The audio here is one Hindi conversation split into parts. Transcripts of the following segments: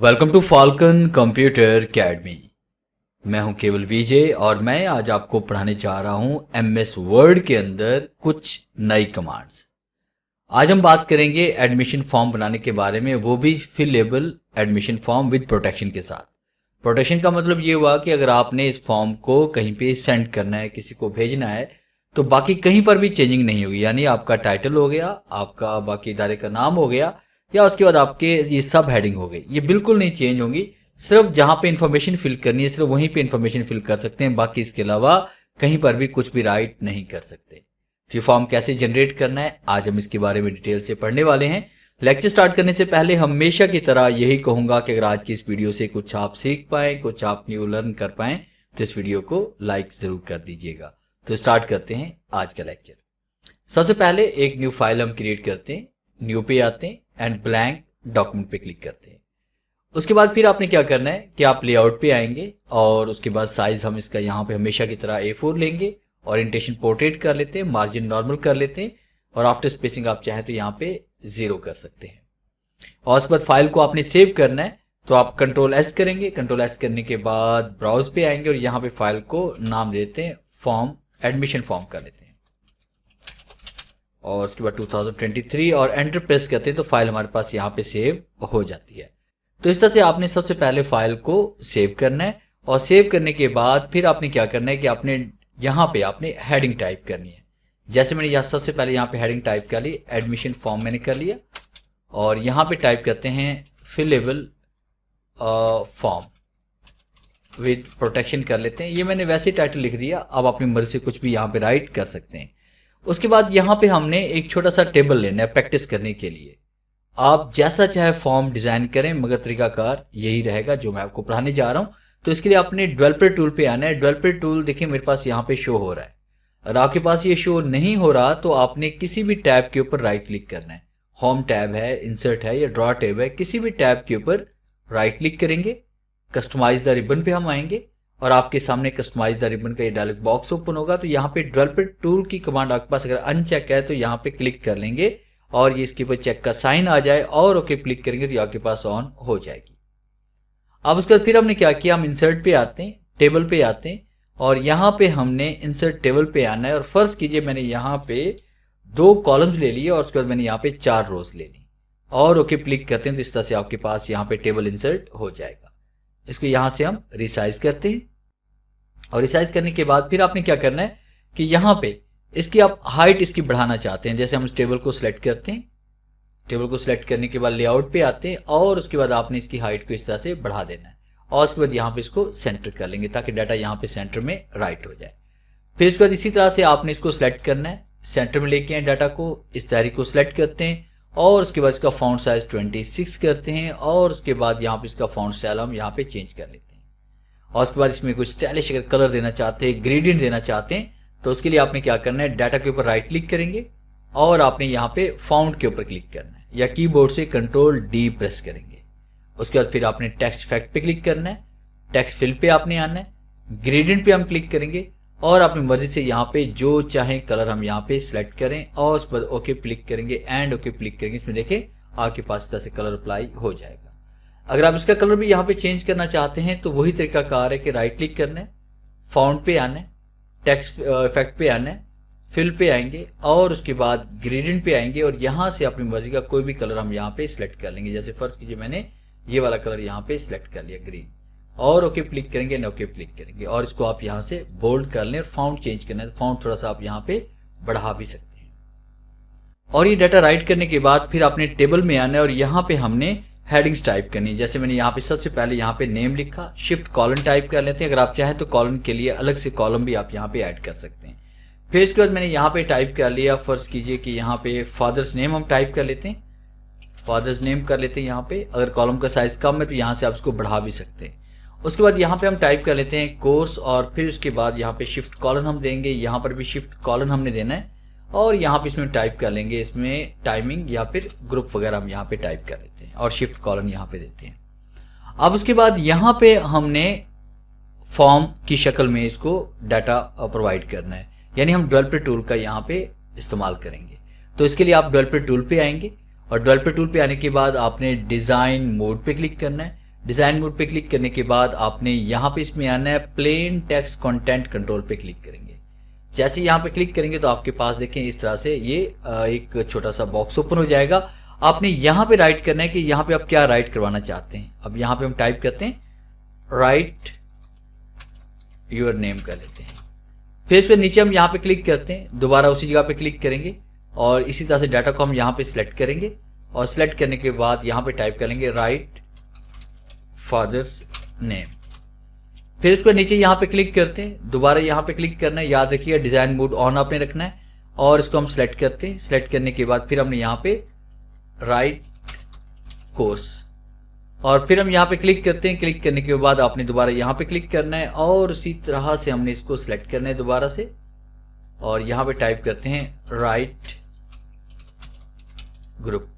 Welcome to Falcon computer academy. मैं हूं केवल विजय और मैं आज आपको पढ़ाने जा रहा हूं एमएस वर्ड के अंदर कुछ नई कमांड्स। आज हम बात करेंगे एडमिशन फॉर्म बनाने के बारे में, वो भी फिलेबल एडमिशन फॉर्म विद प्रोटेक्शन के साथ। प्रोटेक्शन का मतलब ये हुआ कि अगर आपने इस फॉर्म को कहीं पे सेंड करना है, किसी को भेजना है, तो बाकी कहीं पर भी चेंजिंग नहीं होगी। यानी आपका टाइटल हो गया, आपका बाकी इदारे का नाम हो गया, या उसके बाद आपके ये सब हेडिंग हो गई, ये बिल्कुल नहीं चेंज होंगी। सिर्फ जहां पे इंफॉर्मेशन फिल करनी है सिर्फ वहीं पे इंफॉर्मेशन फिल कर सकते हैं, बाकी इसके अलावा कहीं पर भी कुछ भी राइट नहीं कर सकते। तो ये फॉर्म कैसे जनरेट करना है आज हम इसके बारे में डिटेल से पढ़ने वाले हैं। लेक्चर स्टार्ट करने से पहले हमेशा की तरह यही कहूंगा कि अगर आज की इस वीडियो से कुछ आप सीख पाए, कुछ आप न्यू लर्न कर पाए, तो इस वीडियो को लाइक जरूर कर दीजिएगा। तो स्टार्ट करते हैं आज का लेक्चर। सबसे पहले एक न्यू फाइल हम क्रिएट करते हैं, न्यू पे आते हैं एंड ब्लैंक डॉक्यूमेंट पे क्लिक करते हैं। उसके बाद फिर आपने क्या करना है कि आप लेआउट पे आएंगे और उसके बाद साइज हम इसका यहाँ पे हमेशा की तरह A4 लेंगे, ओरिएंटेशन पोर्ट्रेट कर लेते हैं, मार्जिन नॉर्मल कर लेते हैं और आफ्टर स्पेसिंग आप चाहें तो यहाँ पे 0 कर सकते हैं। और उसके बाद फाइल को आपने सेव करना है तो आप Ctrl+S करेंगे। Ctrl+S करने के बाद ब्राउज पे आएंगे और यहाँ पे फाइल को नाम देते हैं फॉर्म, एडमिशन फॉर्म कर लेते हैं और उसके बाद 2023 और एंटर प्रेस करते हैं तो फाइल हमारे पास यहाँ पे सेव हो जाती है। तो इस तरह से आपने सबसे पहले फाइल को सेव करना है और सेव करने के बाद फिर आपने क्या करना है कि आपने यहाँ पे आपने हेडिंग टाइप करनी है। जैसे मैंने यहाँ सबसे पहले यहाँ पे हेडिंग टाइप कर ली, एडमिशन फॉर्म मैंने कर लिया और यहाँ पे टाइप करते हैं फिलेबल फॉर्म विद प्रोटेक्शन कर लेते हैं। ये मैंने वैसे टाइटल लिख दिया, अब अपनी मर्जी से कुछ भी यहाँ पे राइट कर सकते हैं। उसके बाद यहाँ पे हमने एक छोटा सा टेबल लेना है प्रैक्टिस करने के लिए। आप जैसा चाहे फॉर्म डिजाइन करें मगर तरीकाकार यही रहेगा जो मैं आपको पढ़ाने जा रहा हूँ। तो इसके लिए आपने डेवलपर टूल पे आना है। डेवलपर टूल देखिए मेरे पास यहाँ पे शो हो रहा है। अगर आपके पास ये शो नहीं हो रहा तो आपने किसी भी टैब के ऊपर राइट क्लिक करना है। होम टैब है, इंसर्ट है या ड्रॉ टैब है, किसी भी टैब के ऊपर राइट क्लिक करेंगे। कस्टमाइज द रिबन पे हम आएंगे और आपके सामने कस्टमाइज द रिबन का ये डायलॉग बॉक्स ओपन होगा। तो यहाँ पे डेवलपर टूल की कमांड आपके पास अगर अनचेक है तो यहाँ पे क्लिक कर लेंगे और ये इसके ऊपर चेक का साइन आ जाए और ओके क्लिक करेंगे तो ये आपके पास ऑन हो जाएगी। अब उसके बाद फिर हमने क्या किया, हम इंसर्ट पे आते हैं, टेबल पे आते हैं और यहाँ पे हमने इंसर्ट टेबल पे आना है और फर्स्ट कीजिए मैंने यहाँ पे 2 कॉलम्स ले लिए और उसके बाद मैंने यहाँ पे 4 रोज ले ली और ओके क्लिक करते हैं तो इस तरह से आपके पास यहाँ पे टेबल इंसर्ट हो जाएगा। इसको यहाँ से हम रिसाइज करते हैं और रिसाइज करने के बाद फिर आपने क्या करना है कि यहाँ पे इसकी आप हाइट इसकी बढ़ाना चाहते हैं। जैसे हम इस टेबल को सिलेक्ट करते हैं, टेबल को सिलेक्ट करने के बाद लेआउट पे आते हैं और उसके बाद आपने इसकी हाइट को इस तरह से बढ़ा देना है और उसके बाद यहाँ पे इसको सेंटर कर लेंगे ताकि डाटा यहाँ पे सेंटर में राइट हो जाए। फिर उसके बाद इसी तरह से आपने इसको सिलेक्ट करना है, सेंटर में लेके आए डाटा को, इस तारीख को सिलेक्ट करते हैं और उसके बाद इसका फॉन्ट साइज 26 करते हैं और उसके बाद यहाँ पे इसका फॉन्ट स्टाइल हम यहाँ पे चेंज कर लेते हैं और उसके बाद इसमें कुछ स्टाइलिश अगर कलर देना चाहते हैं, ग्रेडियंट देना चाहते हैं तो उसके लिए आपने क्या करना है, डाटा के ऊपर राइट क्लिक करेंगे और आपने यहाँ पे फाउंट के ऊपर क्लिक करना है या कीबोर्ड से Ctrl+D प्रेस करेंगे। उसके बाद फिर आपने टेक्स्ट इफेक्ट पे क्लिक करना है, टेक्स्ट फिल पे आपने आना है, ग्रेडियंट पे हम क्लिक करेंगे और अपनी मर्जी से यहाँ पे जो चाहे कलर हम यहाँ पे सिलेक्ट करें और उस पर ओके क्लिक करेंगे एंड ओके क्लिक करेंगे। इसमें देखें आपके पास इस तरह से कलर अप्लाई हो जाएगा। अगर आप इसका कलर भी यहाँ पे चेंज करना चाहते हैं तो वही तरीका कार है कि राइट क्लिक करना है, फाउंट पे आना है, टेक्स्ट इफेक्ट पे आना है, फिल पे आएंगे और उसके बाद ग्रेडियंट पे आएंगे और यहाँ से अपनी मर्जी का कोई भी कलर हम यहाँ पे सिलेक्ट कर लेंगे। जैसे फर्स्ट कीजिए मैंने ये वाला कलर यहाँ पे सिलेक्ट कर लिया ग्रीन और ओके क्लिक करेंगे एंड ओके क्लिक करेंगे और इसको आप यहाँ से बोल्ड कर लें और फाउंट चेंज करना है तो फाउंट थोड़ा सा आप यहाँ पे बढ़ा भी सकते हैं। और ये डाटा राइट करने के बाद फिर आपने टेबल में आना है और यहाँ पे हमने हेडिंग्स टाइप करनी है। जैसे मैंने यहाँ पे सबसे पहले यहाँ पे नेम लिखा, शिफ्ट कॉलन टाइप कर लेते हैं। अगर आप चाहें तो कॉलन के लिए अलग से कॉलम भी आप यहाँ पे ऐड कर सकते हैं। फिर इसके बाद मैंने यहाँ पे टाइप कर लिया, फर्ज कीजिए कि यहाँ पे फादर्स नेम हम टाइप कर लेते हैं, फादर्स नेम कर लेते हैं यहाँ पे। अगर कॉलम का साइज कम है तो यहाँ से आप इसको बढ़ा भी सकते हैं। उसके बाद यहाँ पे हम टाइप कर लेते हैं कोर्स और फिर उसके बाद यहाँ पे शिफ्ट कॉलन हम देंगे, यहाँ पर भी शिफ्ट कॉलन हमने देना है और यहाँ पे इसमें टाइप कर लेंगे इसमें टाइमिंग या फिर ग्रुप वगैरह हम यहाँ पे टाइप कर लेते हैं और शिफ्ट कॉलन यहाँ पे देते हैं। अब उसके बाद यहाँ पे हमने फॉर्म की शक्ल में इसको डाटा प्रोवाइड करना है, यानी हम डेवलपर टूल का यहाँ पे इस्तेमाल करेंगे। तो इसके लिए आप डेवलपर टूल पे आएंगे और डेवलपर टूल पे आने के बाद आपने डिजाइन मोड पे क्लिक करना है। डिज़ाइन मोड पे क्लिक करने के बाद आपने यहाँ पे इसमें आना है प्लेन टेक्स्ट कंटेंट कंट्रोल पे क्लिक करेंगे। जैसे यहाँ पे क्लिक करेंगे तो आपके पास देखें इस तरह से ये एक छोटा सा बॉक्स ओपन हो जाएगा। आपने यहाँ पे राइट करना है कि यहाँ पे आप क्या राइट करवाना चाहते हैं। अब यहाँ पे हम टाइप करते हैं राइट योर नेम कर लेते हैं। फिर इसके नीचे हम यहाँ पे क्लिक करते हैं, दोबारा उसी जगह पे क्लिक करेंगे और इसी तरह से डाटा को हम यहाँ पे सिलेक्ट करेंगे और सिलेक्ट करने के बाद यहाँ पे टाइप करेंगे राइट फादर्स नेम। फिर इसको नीचे यहाँ पे क्लिक करते हैं, दोबारा यहाँ पे क्लिक करना है। याद रखिए डिज़ाइन मोड ऑन आपने रखना है और इसको हम सिलेक्ट करते हैं। सिलेक्ट करने के बाद फिर हमने यहाँ पे राइट कोर्स और फिर हम यहाँ पे क्लिक करते हैं। क्लिक करने के बाद आपने दोबारा यहाँ पे क्लिक करना है और उसी तरह से हमने इसको सिलेक्ट करना है दोबारा से और यहाँ पे टाइप करते हैं राइट ग्रुप।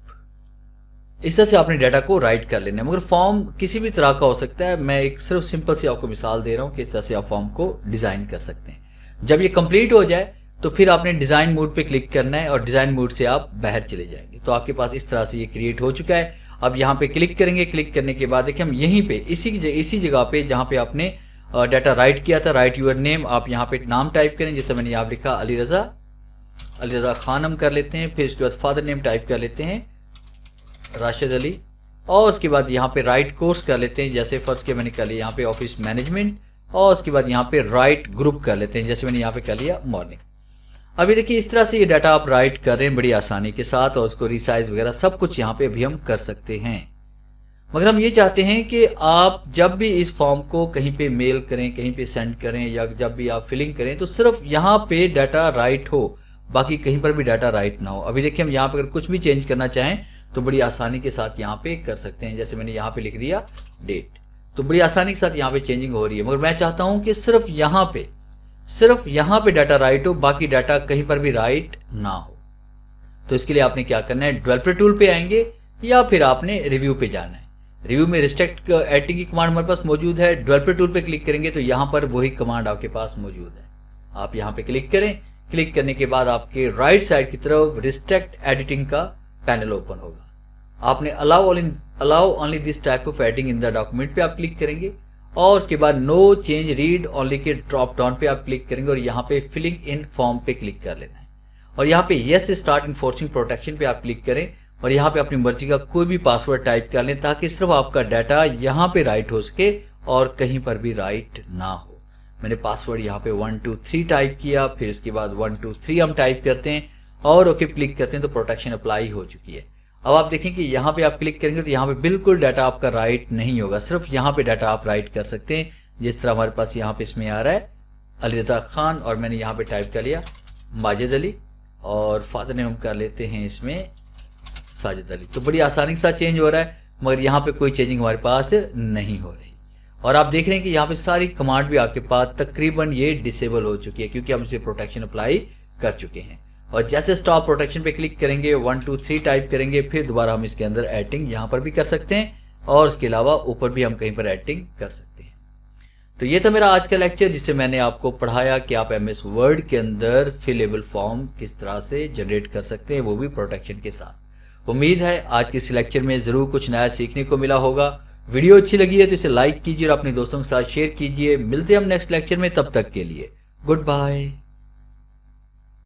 इस तरह से आपने डाटा को राइट कर लेना है, मगर फॉर्म किसी भी तरह का हो सकता है। मैं एक सिर्फ सिंपल सी आपको मिसाल दे रहा हूँ कि इस तरह से आप फॉर्म को डिज़ाइन कर सकते हैं। जब ये कंप्लीट हो जाए तो फिर आपने डिज़ाइन मोड पे क्लिक करना है और डिज़ाइन मोड से आप बाहर चले जाएंगे तो आपके पास इस तरह से ये क्रिएट हो चुका है। अब यहाँ पे क्लिक करेंगे, क्लिक करने के बाद देखिए हम यहीं पे इसी जगह पे जहाँ पे आपने डाटा राइट किया था, राइट यूर नेम, आप यहाँ पे नाम टाइप करें। जैसे मैंने यहाँ लिखा अली रज़ा खान हम कर लेते हैं। फिर उसके बाद फादर नेम टाइप कर लेते हैं राशिद अली और उसके बाद यहाँ पे राइट कोर्स कर लेते हैं। जैसे फर्स्ट के मैंने कर लिया यहाँ पे ऑफिस मैनेजमेंट और उसके बाद यहाँ पे राइट ग्रुप कर लेते हैं। जैसे मैंने यहाँ पे कर लिया मॉर्निंग। अभी देखिए इस तरह से ये डाटा आप राइट कर रहे हैं बड़ी आसानी के साथ और उसको रिसाइज वगैरह सब कुछ यहाँ पे अभी हम कर सकते हैं। मगर हम ये चाहते हैं कि आप जब भी इस फॉर्म को कहीं पे मेल करें, कहीं पे सेंड करें या जब भी आप फिलिंग करें तो सिर्फ यहाँ पे डाटा राइट हो, बाकी कहीं पर भी डाटा राइट ना हो। अभी देखिए हम यहाँ पे अगर कुछ भी चेंज करना चाहें तो बड़ी आसानी के साथ यहाँ पे कर सकते हैं। जैसे मैंने यहाँ पे लिख दिया डेट, तो बड़ी आसानी के साथ यहाँ पे चेंजिंग हो रही है। मगर मैं चाहता हूँ कि सिर्फ यहाँ पे डाटा राइट हो, बाकी डाटा कहीं पर भी राइट ना हो। तो इसके लिए आपने क्या करना है, डेवलपर टूल पे आएंगे या फिर आपने रिव्यू पे जाना है। रिव्यू में रिस्ट्रिक्ट एडिटिंग की कमांड हमारे पास मौजूद है। डेवलपर टूल पे क्लिक करेंगे तो यहाँ पर वही कमांड आपके पास मौजूद है। आप यहाँ पे क्लिक करें, क्लिक करने के बाद आपके राइट साइड की तरफ रिस्ट्रिक्ट एडिटिंग का पैनल ओपन होगा। आपने allow only this type of editing in the document पे आप क्लिक करेंगे और उसके बाद नो चेंज रीड ओनली के ड्रॉप डाउन पे आप क्लिक करेंगे और यहाँ पे फिलिंग इन फॉर्म पे क्लिक कर लेना है और यहाँ पे यस स्टार्ट इन्फोर्सिंग प्रोटेक्शन पे आप क्लिक करें और यहाँ पे अपनी मर्जी का कोई भी पासवर्ड टाइप कर लें ताकि सिर्फ आपका डाटा यहाँ पे राइट हो सके और कहीं पर भी राइट ना हो। मैंने पासवर्ड यहाँ पे 1 2 3 टाइप किया, फिर इसके बाद 1 2 3 हम टाइप करते हैं और ओके क्लिक करते हैं तो प्रोटेक्शन अप्लाई हो चुकी है। अब आप देखें कि यहाँ पे आप क्लिक करेंगे तो यहाँ पे बिल्कुल डाटा आपका राइट नहीं होगा, सिर्फ यहाँ पे डाटा आप राइट कर सकते हैं। जिस तरह हमारे पास यहाँ पे इसमें आ रहा है अली रज़ा खान और मैंने यहाँ पे टाइप कर लिया माजिद अली और फादर नेम हम कर लेते हैं इसमें साजिद अली। तो बड़ी आसानी के साथ चेंज हो रहा है, मगर यहाँ पे कोई चेंजिंग हमारे पास नहीं हो रही। और आप देख रहे हैं कि यहाँ पे सारी कमांड भी आपके पास तकरीबन ये डिसेबल हो चुकी है क्योंकि हम इसे प्रोटेक्शन अप्लाई कर चुके हैं। और जैसे स्टॉप प्रोटेक्शन पे क्लिक करेंगे 1 2 3 टाइप करेंगे, फिर दोबारा हम इसके अंदर एडिटिंग यहाँ पर भी कर सकते हैं और उसके अलावा ऊपर भी हम कहीं पर एडिटिंग कर सकते हैं। तो ये था मेरा आज का लेक्चर जिससे मैंने आपको पढ़ाया कि आप MS वर्ड के अंदर फिलेबल फॉर्म किस तरह से जनरेट कर सकते हैं, वो भी प्रोटेक्शन के साथ। उम्मीद है आज के इस लेक्चर में ज़रूर कुछ नया सीखने को मिला होगा। वीडियो अच्छी लगी है तो इसे लाइक कीजिए और अपने दोस्तों के साथ शेयर कीजिए। मिलते हैं हम नेक्स्ट लेक्चर में, तब तक के लिए गुड बाय।